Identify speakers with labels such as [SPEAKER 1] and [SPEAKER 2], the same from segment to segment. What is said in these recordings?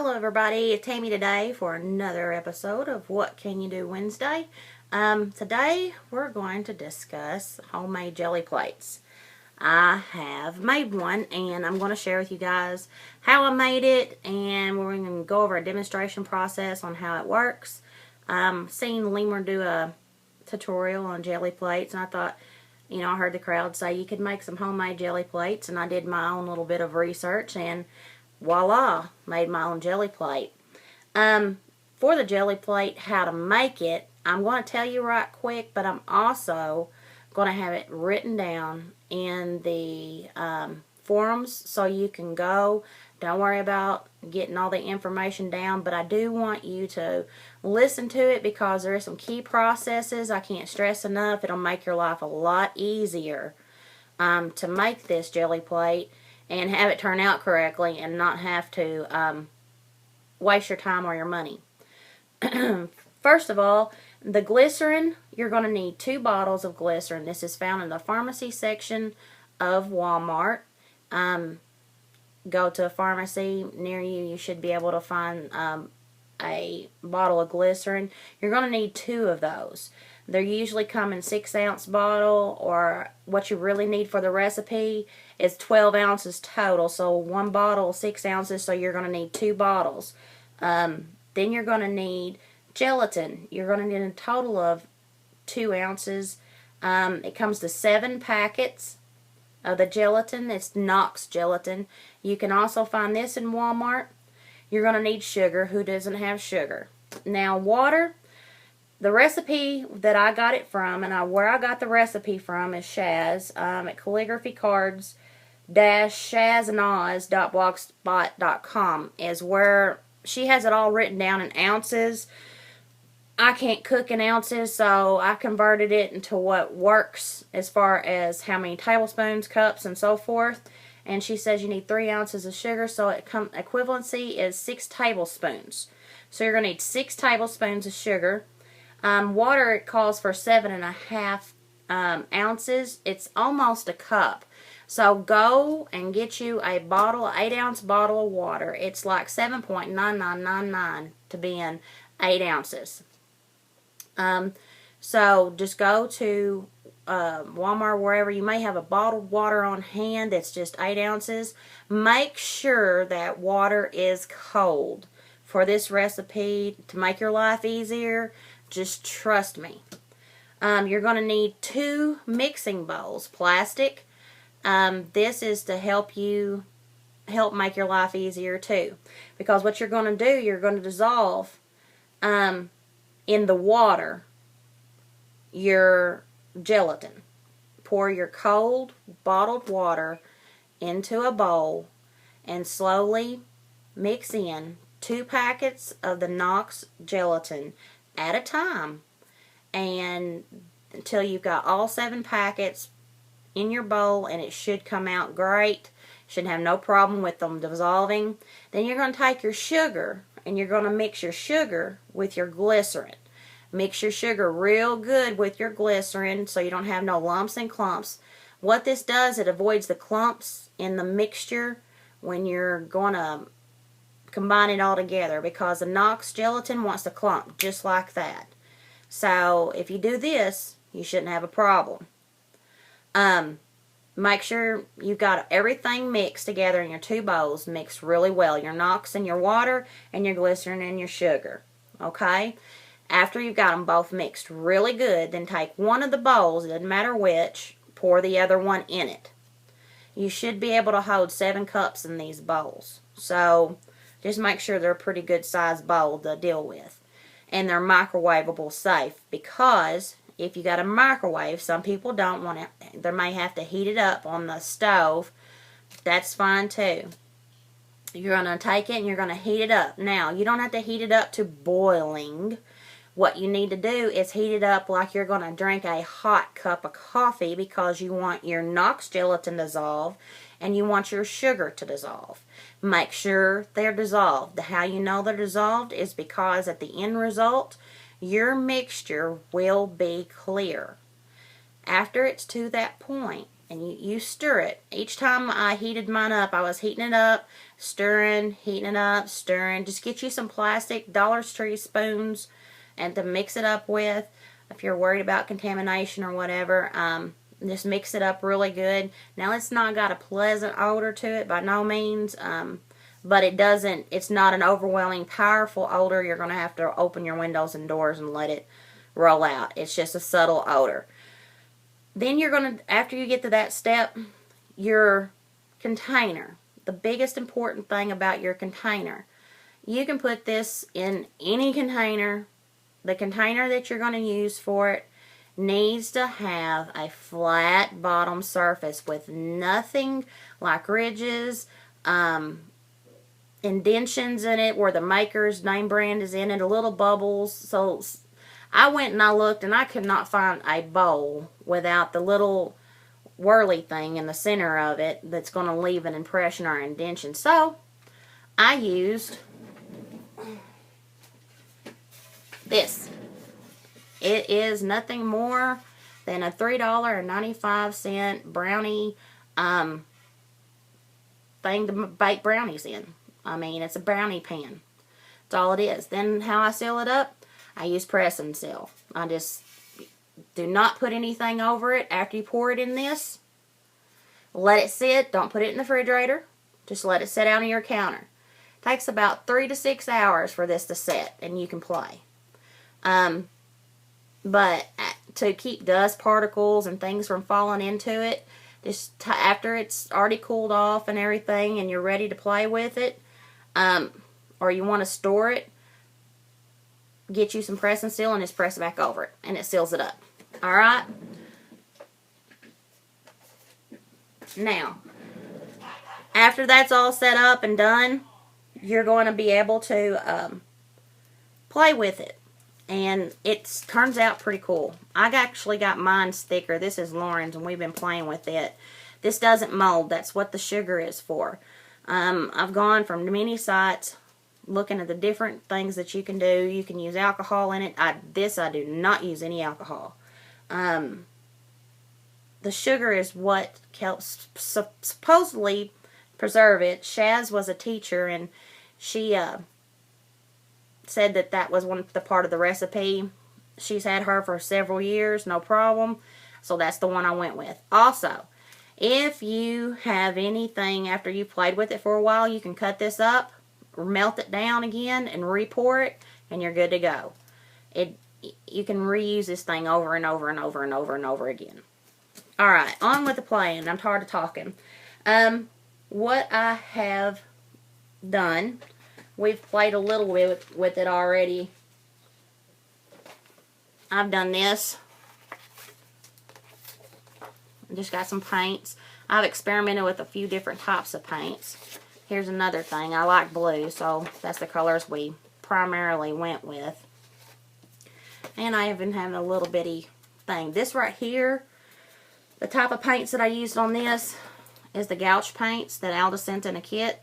[SPEAKER 1] Hello everybody, it's Tammy today for another episode of What Can You Do Wednesday. Today we're going to discuss homemade jelly plates. I have made one and I'm going to share with you guys how I made it, and we're going to go over a demonstration process on how it works. Seen Lemur do a tutorial on jelly plates, and I thought, I heard the crowd say you could make some homemade jelly plates, and I did my own little bit of research and voila, made my own jelly plate. For the jelly plate, how to make it, I'm going to tell you right quick, but I'm also going to have it written down in the forums so you can go. Don't worry about getting all the information down, but I do want you to listen to it because there are some key processes I can't stress enough. It'll make your life a lot easier to make this jelly plate and have it turn out correctly and not have to waste your time or your money. First of all, the glycerin, you're going to need 2 bottles of glycerin. This is found in the pharmacy section of Walmart. Go to a pharmacy near you. You should be able to find a bottle of glycerin. You're going to need 2 of those. They usually come in 6-ounce bottle, or what you really need for the recipe is 12 ounces total. So 1 bottle, 6 ounces, so you're going to need 2 bottles. Then you're going to need gelatin. You're going to need a total of 2 ounces. It comes to 7 packets of the gelatin. It's Knox gelatin. You can also find this in Walmart. You're going to need sugar. Who doesn't have sugar? Now, water. The recipe that I got it from, and where I got the recipe from, is Shaz at calligraphycards-shazandoz.blogspot.com is where she has it all written down in ounces. I can't cook in ounces, so I converted it into what works as far as how many tablespoons, cups, and so forth. And she says you need 3 ounces of sugar, so equivalency is 6 tablespoons. So you're going to need 6 tablespoons of sugar. Water, it calls for 7.5 ounces. It's almost a cup. So go and get you a bottle, 8-ounce bottle of water. It's like 7.9999 to be in 8 ounces. So just go to Walmart, wherever you may have a bottled water on hand that's just 8 ounces. Make sure that water is cold for this recipe to make your life easier. Just trust me. You're going to need 2 mixing bowls, plastic. This is to help make your life easier too. Because what you're going to do, you're going to dissolve in the water your gelatin. Pour your cold bottled water into a bowl and slowly mix in 2 packets of the Knox gelatin at a time, and until you've got all 7 packets in your bowl, and it should come out great. Shouldn't have no problem with them dissolving. Then you're going to take your sugar and you're going to mix your sugar with your glycerin. Mix your sugar real good with your glycerin so you don't have no lumps and clumps. What this does, it avoids the clumps in the mixture when you're going to combine it all together, because the Knox gelatin wants to clump just like that. So if you do this, you shouldn't have a problem. Make sure you've got everything mixed together in your 2 bowls, mixed really well. Your Knox and your water, and your glycerin and your sugar. Okay? After you've got them both mixed really good, then take one of the bowls, it doesn't matter which, pour the other one in it. You should be able to hold 7 cups in these bowls. So just make sure they're a pretty good sized bowl to deal with. And they're microwavable safe, because if you got a microwave, some people don't want it. They may have to heat it up on the stove. That's fine too. You're going to take it and you're going to heat it up. Now, you don't have to heat it up to boiling. What you need to do is heat it up like you're going to drink a hot cup of coffee, because you want your Knox gelatin to dissolve and you want your sugar to dissolve. Make sure they're dissolved. How you know they're dissolved is because at the end result, your mixture will be clear. After it's to that point, and you stir it. Each time I heated mine up, I was heating it up, stirring, heating it up, stirring. Just get you some plastic Dollar Tree spoons and to mix it up with. If you're worried about contamination or whatever, just mix it up really good. Now, it's not got a pleasant odor to it by no means, but it's not an overwhelming, powerful odor. You're going to have to open your windows and doors and let it roll out. It's just a subtle odor. Then you're going to, after you get to that step, your container. The biggest important thing about your container. You can put this in any container. The container that you're going to use for it needs to have a flat bottom surface with nothing like ridges, indentions in it where the maker's name brand is in it, a little bubbles. So I went and I looked and I could not find a bowl without the little whirly thing in the center of it that's going to leave an impression or indentation. So I used this. It is nothing more than a $3.95 brownie thing to bake brownies in. I mean, it's a brownie pan. That's all it is. Then how I seal it up, I use press and seal. I just do not put anything over it after you pour it in this. Let it sit. Don't put it in the refrigerator. Just let it sit out on your counter. It takes about 3 to 6 hours for this to set, and you can play. But to keep dust particles and things from falling into it, just after it's already cooled off and everything, and you're ready to play with it, or you want to store it, get you some press and seal and just press it back over it, and it seals it up. Alright? Now, after that's all set up and done, you're going to be able to play with it. And it turns out pretty cool. I actually got mine thicker. This is Lauren's, and we've been playing with it. This doesn't mold. That's what the sugar is for. I've gone from many sites looking at the different things that you can do. You can use alcohol in it. I do not use any alcohol. The sugar is what helps supposedly preserve it. Shaz was a teacher, and she said that was the part of the recipe. She's had her for several years, no problem. So that's the one I went with. Also, if you have anything after you played with it for a while, you can cut this up, melt it down again, and re-pour it, and you're good to go. You can reuse this thing over and over and over and over and over again. Alright, on with the playing. I'm tired of talking. What I have done, we've played a little bit with it already. I've done this. I just got some paints. I've experimented with a few different types of paints. Here's another thing. I like blue, so that's the colors we primarily went with. And I even have a little bitty thing. This right here, the type of paints that I used on this is the gouache paints that Alda sent in a kit.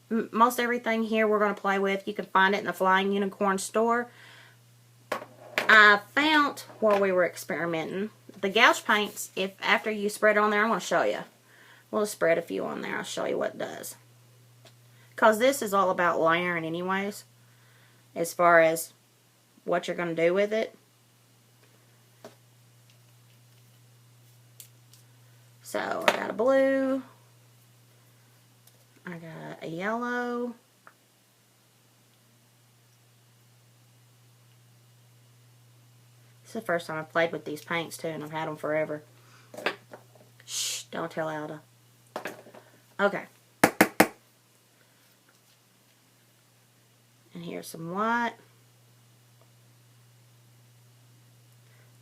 [SPEAKER 1] Most everything here we're going to play with, you can find it in the Flying Unicorn store. I found while we were experimenting, the gouache paints, if after you spread it on there, I'm going to show you. We'll spread a few on there. I'll show you what it does. Because this is all about layering anyways, as far as what you're going to do with it. So, I got a blue. I got a yellow. This is the first time I've played with these paints too, and I've had them forever. Shh, don't tell Alda. Okay. And here's some white.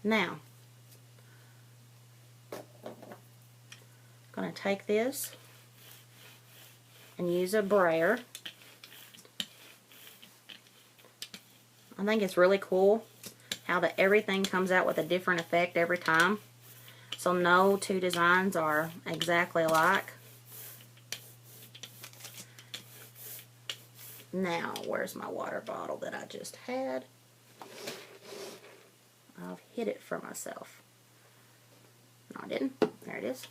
[SPEAKER 1] Now, I'm going to take this and use a brayer. I think it's really cool how everything comes out with a different effect every time. So no two designs are exactly alike. Now, where's my water bottle that I just had? I've hid it for myself. No, I didn't. There it is.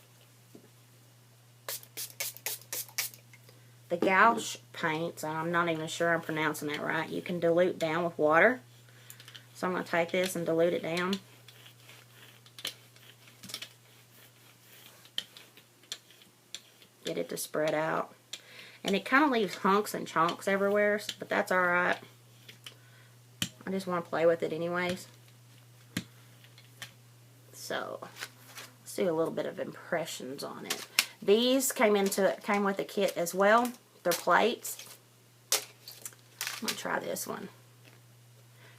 [SPEAKER 1] The gouache paints, I'm not even sure I'm pronouncing that right. You can dilute down with water. So I'm going to take this and dilute it down. Get it to spread out. And it kind of leaves hunks and chunks everywhere, but that's alright. I just want to play with it anyways. So, let's do a little bit of impressions on it. These came with the kit as well. They're plates. I'm going to try this one.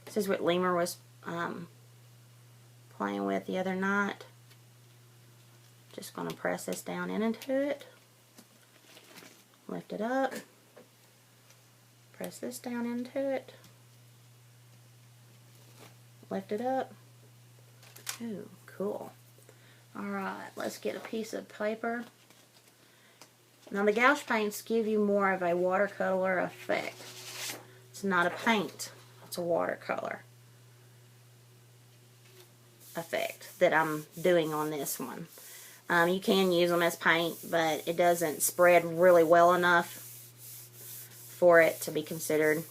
[SPEAKER 1] This is what Lemur was playing with the other night. Just going to press this down into it. Lift it up. Press this down into it. Lift it up. Ooh, cool. Alright, let's get a piece of paper. Now the gouache paints give you more of a watercolor effect. It's not a paint, it's a watercolor effect that I'm doing on this one. You can use them as paint, but it doesn't spread really well enough for it to be considered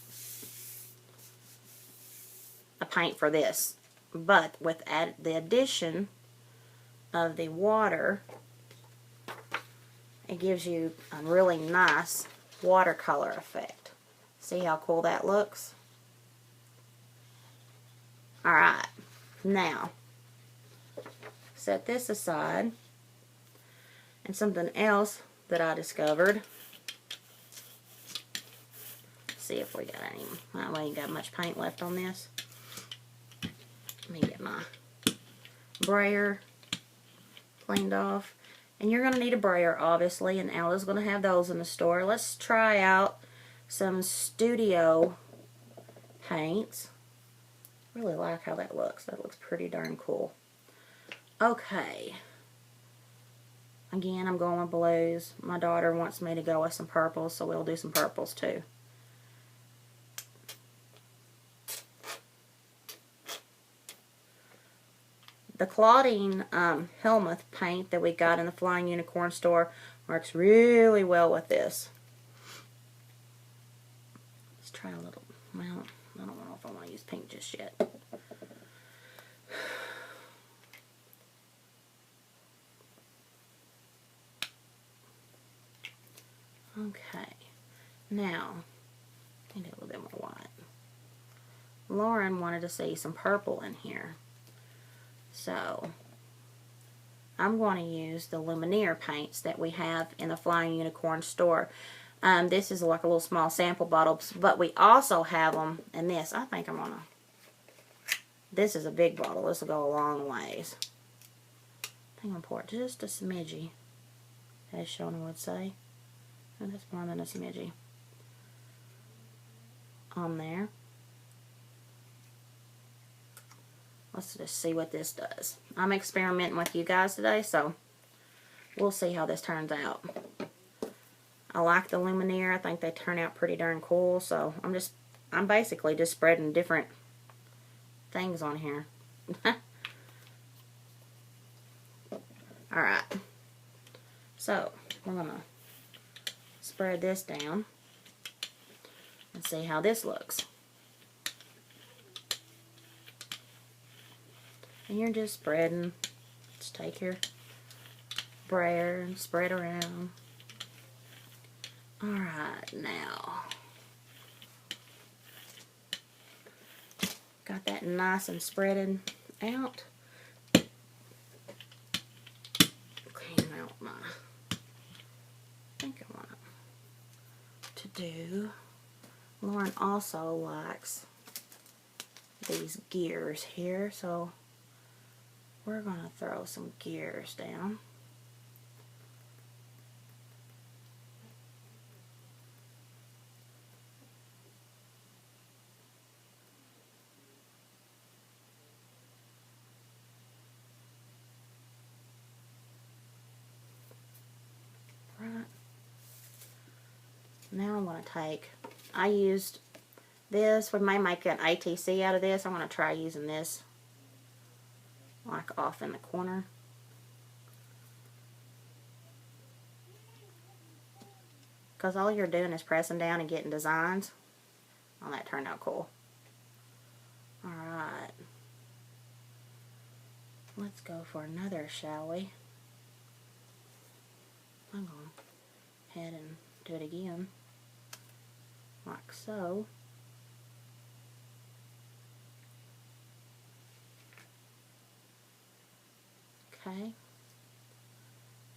[SPEAKER 1] a paint for this. But with the addition of the water, it gives you a really nice watercolor effect. See how cool that looks? Alright, now set this aside. And something else that I discovered. Let's see if we got any. Well, we ain't got much paint left on this. Let me get my brayer cleaned off. And you're going to need a brayer, obviously, and Ella's going to have those in the store. Let's try out some studio paints. Really like how that looks. That looks pretty darn cool. Okay. Again, I'm going with blues. My daughter wants me to go with some purples, so we'll do some purples too. The Claudine Helmuth paint that we got in the Flying Unicorn store works really well with this. Let's try a little. Well, I don't know if I want to use pink just yet. Okay, now, I need a little bit more white. Lauren wanted to see some purple in here. So, I'm going to use the Lumiere paints that we have in the Flying Unicorn store. This is like a little small sample bottle, but we also have them in this. I think I'm going to, this is a big bottle. This will go a long ways. I think I'm going to pour just a smidgy, as Shona would say. And that's more than a smidgy on there. Let's just see what this does. I'm experimenting with you guys today, so we'll see how this turns out. I like the Lumiere. I think they turn out pretty darn cool, so I'm basically just spreading different things on here. Alright. So, we're going to spread this down and see how this looks. And you're just spreading. Just take your brayer and spread around. Alright, now got that nice and spreading out. Clean out my, I think I want to do. Lauren also likes these gears here, so we're going to throw some gears down. Right. Now I'm going to take, I used this, we may make an ATC out of this. I'm going to try using this like off in the corner. because all you're doing is pressing down and getting designs. Oh, that turned out cool. Alright. Let's go for another, shall we? I'm going to head and do it again. Like so. Okay.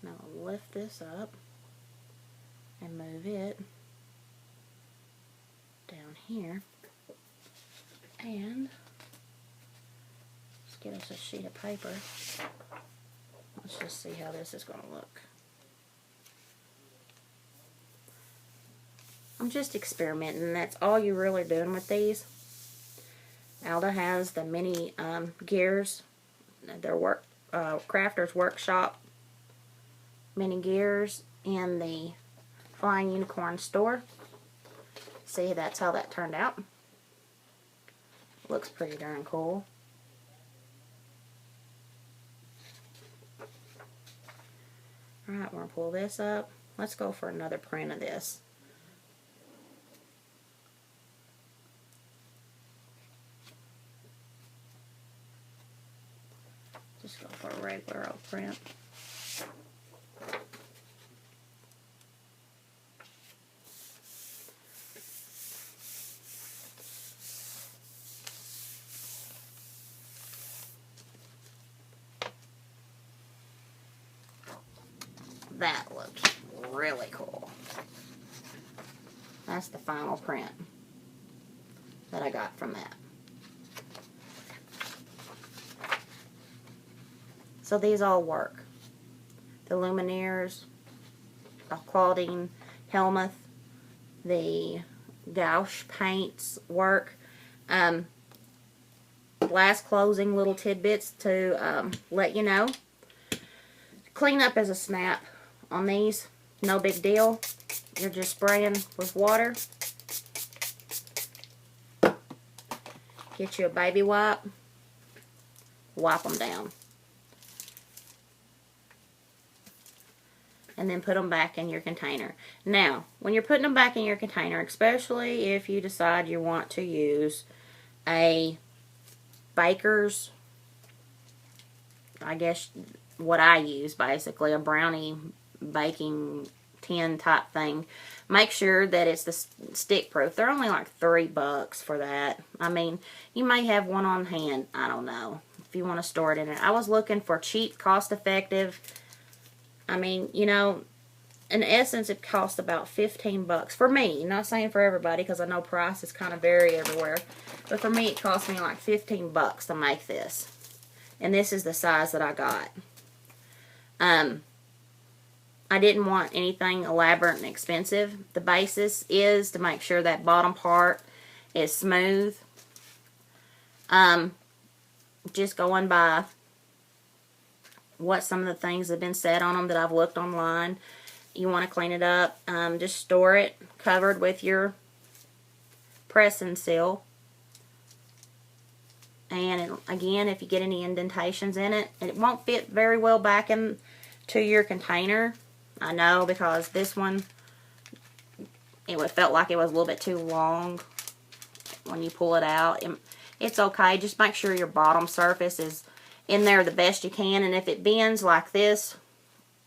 [SPEAKER 1] Now I'll lift this up and move it down here. And let's get us a sheet of paper. Let's just see how this is going to look. I'm just experimenting. That's all you're really doing with these. Alda has the mini gears. Their Crafter's Workshop mini gears in the Flying Unicorn store. See, that's how that turned out. Looks pretty darn cool. Alright, we're going to pull this up. Let's go for another print of this. Just go for a regular old print. That looks really cool. That's the final print that I got from that. So these all work. The Lumineers, the Claudine Helmuth, the gouache paints work. Last closing little tidbits to let you know. Clean up is a snap on these. No big deal. You're just spraying with water. Get you a baby wipe. Wipe them down. And then put them back in your container. Now, when you're putting them back in your container, especially if you decide you want to use a baker's, I guess what I use basically, a brownie baking tin type thing, make sure that it's the stick proof. They're only like $3 for that. I mean, you may have one on hand. I don't know. If you want to store it in it. I was looking for cheap, cost effective. I mean, you know, in essence, it costs about $15 for me. Not saying for everybody, because I know prices kind of vary everywhere. But for me, it cost me like $15 to make this. And this is the size that I got. I didn't want anything elaborate and expensive. The basis is to make sure that bottom part is smooth. Just going by what some of the things have been said on them that I've looked online. You want to clean it up. Just store it covered with your pressing seal. And again, if you get any indentations in it, it won't fit very well back into your container. I know, because this one, it felt like it was a little bit too long when you pull it out. It's okay. Just make sure your bottom surface is in there the best you can. And if it bends like this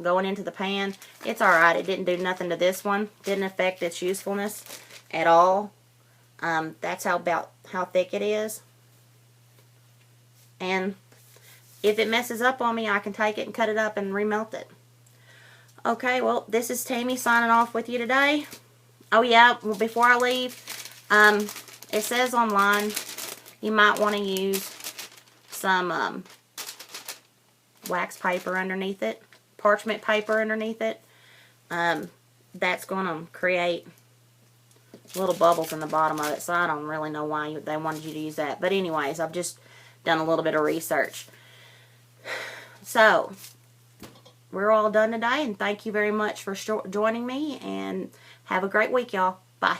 [SPEAKER 1] going into the pan, it's alright. It didn't do nothing to this one. Didn't affect its usefulness at all. That's about how thick it is. And if it messes up on me, I can take it and cut it up and remelt it. Okay, well, this is Tammy signing off with you today. Oh yeah, well, before I leave, it says online you might want to use some wax paper underneath it, parchment paper underneath it. That's going to create little bubbles in the bottom of it, so I don't really know why they wanted you to use that. But anyways, I've just done a little bit of research. So, we're all done today, and thank you very much for joining me, and have a great week, y'all. Bye.